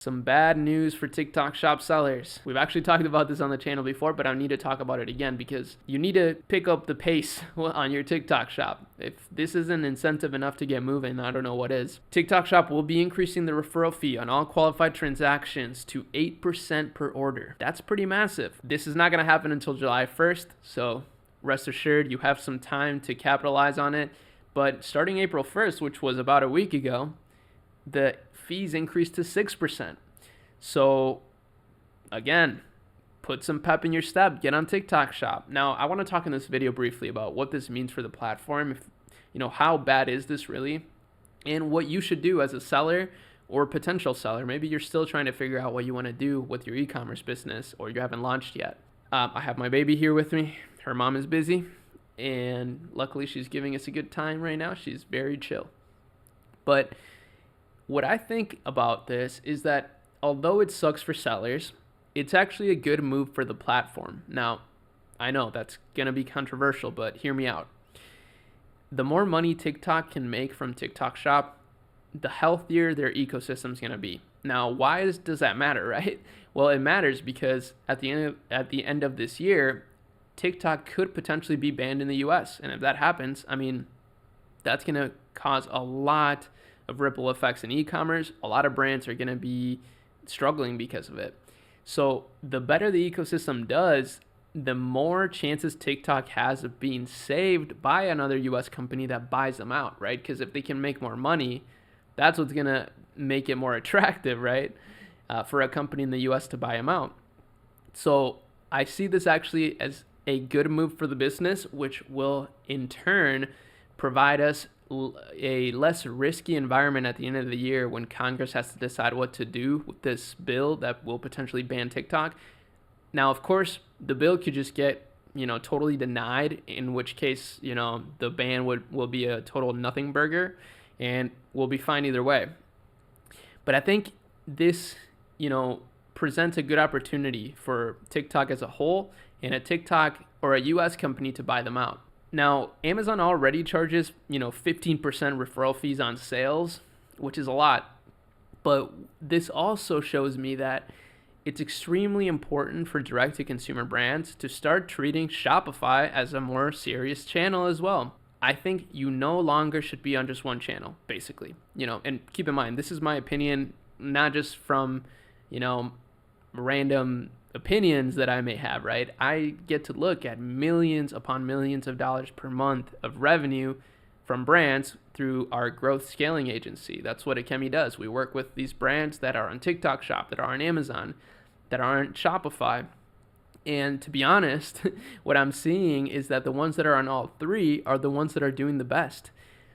Some bad news for TikTok shop sellers. We've actually talked about this on the channel before, but I need to talk about it again because you need to pick up the pace on your TikTok shop. If this isn't incentive enough to get moving, I don't know what is. TikTok shop will be increasing the referral fee on all qualified transactions to 8% per order. That's pretty massive. This is not going to happen until July 1st, so rest assured you have some time to capitalize on it. But starting April 1st, which was about a week ago, the fees increased to 6%. So again, put some pep in your step, get on TikTok shop. Now, I want to talk in this video briefly about what this means for the platform. How bad is this really? And what you should do as a seller or potential seller. Maybe you're still trying to figure out what you want to do with your e-commerce business or you haven't launched yet. I have my baby here with me. Her mom is busy and luckily she's giving us a good time right now. She's very chill. But what I think about this is that although it sucks for sellers, it's actually a good move for the platform. Now, I know that's going to be controversial, but hear me out. The more money TikTok can make from TikTok Shop, the healthier their ecosystem is going to be. Now, why does that matter, right? Well, it matters because at the end of this year, TikTok could potentially be banned in the US. And if that happens, that's going to cause a lot of ripple effects in e-commerce. A lot of brands are going to be struggling because of it. So the better the ecosystem does, the more chances TikTok has of being saved by another US company that buys them out, right? Because if they can make more money, that's what's going to make it more attractive, right? For a company in the US to buy them out. So I see this actually as a good move for the business, which will in turn provide us a less risky environment at the end of the year when Congress has to decide what to do with this bill that will potentially ban TikTok. Now, of course, the bill could just get, totally denied, in which case, the ban will be a total nothing burger and we'll be fine either way. But I think this, presents a good opportunity for TikTok as a whole and a TikTok or a US company to buy them out. Now, Amazon already charges, 15% referral fees on sales, which is a lot. But this also shows me that it's extremely important for direct-to-consumer brands to start treating Shopify as a more serious channel as well. I think you no longer should be on just one channel, basically. And keep in mind, this is my opinion, not just from, random opinions that I may have, right? I get to look at millions upon millions of dollars per month of revenue from brands through our growth scaling agency. That's what Akemi does. We work with these brands that are on TikTok Shop, that are on Amazon, that aren't Shopify. And to be honest, what I'm seeing is that the ones that are on all three are the ones that are doing the best.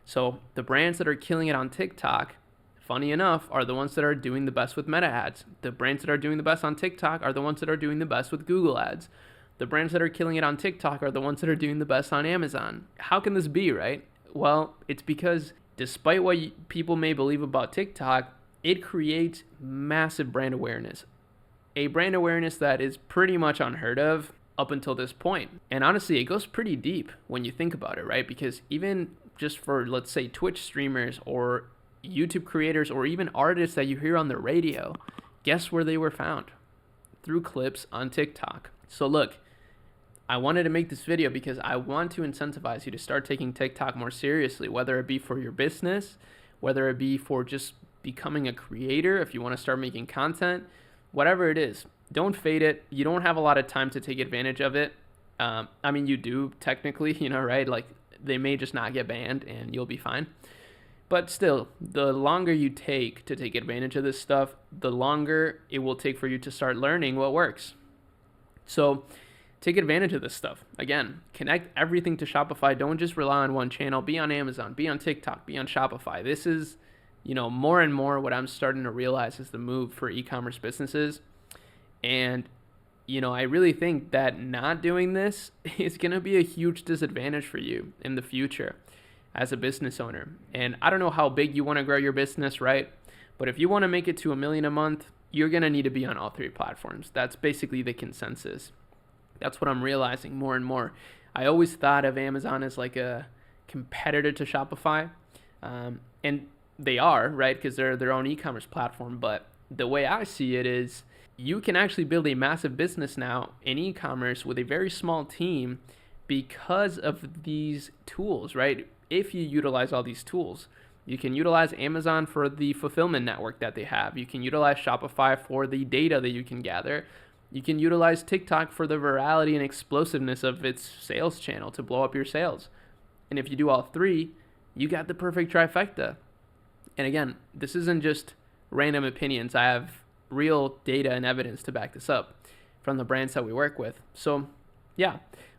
So the brands that are killing it on TikTok, funny enough, are the ones that are doing the best with Meta ads. The brands that are doing the best on TikTok are the ones that are doing the best with Google ads. The brands that are killing it on TikTok are the ones that are doing the best on Amazon. How can this be, right? Well, it's because despite what people may believe about TikTok, it creates massive brand awareness. A brand awareness that is pretty much unheard of up until this point. And honestly, it goes pretty deep when you think about it, right? Because even just for, let's say, Twitch streamers or YouTube creators or even artists that you hear on the radio, guess where they were found? Through clips on TikTok. So look, I wanted to make this video because I want to incentivize you to start taking TikTok more seriously, whether it be for your business, whether it be for just becoming a creator, if you want to start making content, whatever it is. Don't fade it. You don't have a lot of time to take advantage of it. You do technically, right? Like they may just not get banned and you'll be fine. But still, the longer you take to take advantage of this stuff, the longer it will take for you to start learning what works. So take advantage of this stuff. Again, connect everything to Shopify. Don't just rely on one channel. Be on Amazon, be on TikTok, be on Shopify. This is, more and more what I'm starting to realize is the move for e-commerce businesses. And, I really think that not doing this is going to be a huge disadvantage for you in the future as a business owner. And I don't know how big you want to grow your business, right? But if you want to make it to $1 million a month, you're going to need to be on all three platforms. That's basically the consensus. That's what I'm realizing more and more. I always thought of Amazon as like a competitor to Shopify. And they are, right? Because they're their own e-commerce platform. But the way I see it is you can actually build a massive business now in e-commerce with a very small team because of these tools, right? If you utilize all these tools, you can utilize Amazon for the fulfillment network that they have. You can utilize Shopify for the data that you can gather. You can utilize TikTok for the virality and explosiveness of its sales channel to blow up your sales. And if you do all three, you got the perfect trifecta. And again, this isn't just random opinions. I have real data and evidence to back this up from the brands that we work with. So yeah,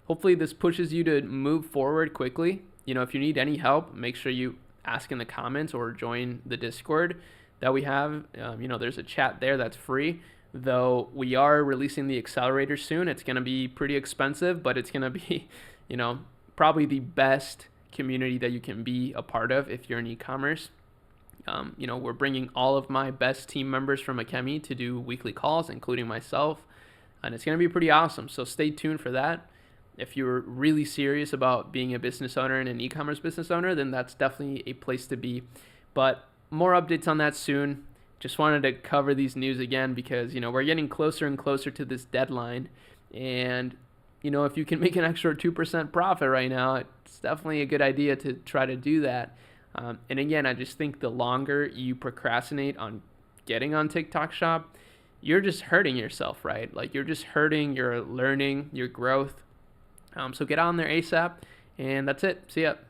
hopefully this pushes you to move forward quickly. If you need any help, make sure you ask in the comments or join the Discord that we have. There's a chat there that's free, though we are releasing the accelerator soon. It's going to be pretty expensive, but it's going to be, probably the best community that you can be a part of if you're in e-commerce. We're bringing all of my best team members from Akemi to do weekly calls, including myself, and it's going to be pretty awesome. So stay tuned for that. If you're really serious about being a business owner and an e-commerce business owner, then that's definitely a place to be. But more updates on that soon. Just wanted to cover these news again because, we're getting closer and closer to this deadline. And, if you can make an extra 2% profit right now, it's definitely a good idea to try to do that. And again, I just think the longer you procrastinate on getting on TikTok Shop, you're just hurting yourself, right? Like you're just hurting your learning, your growth. So get on there ASAP, and that's it. See ya.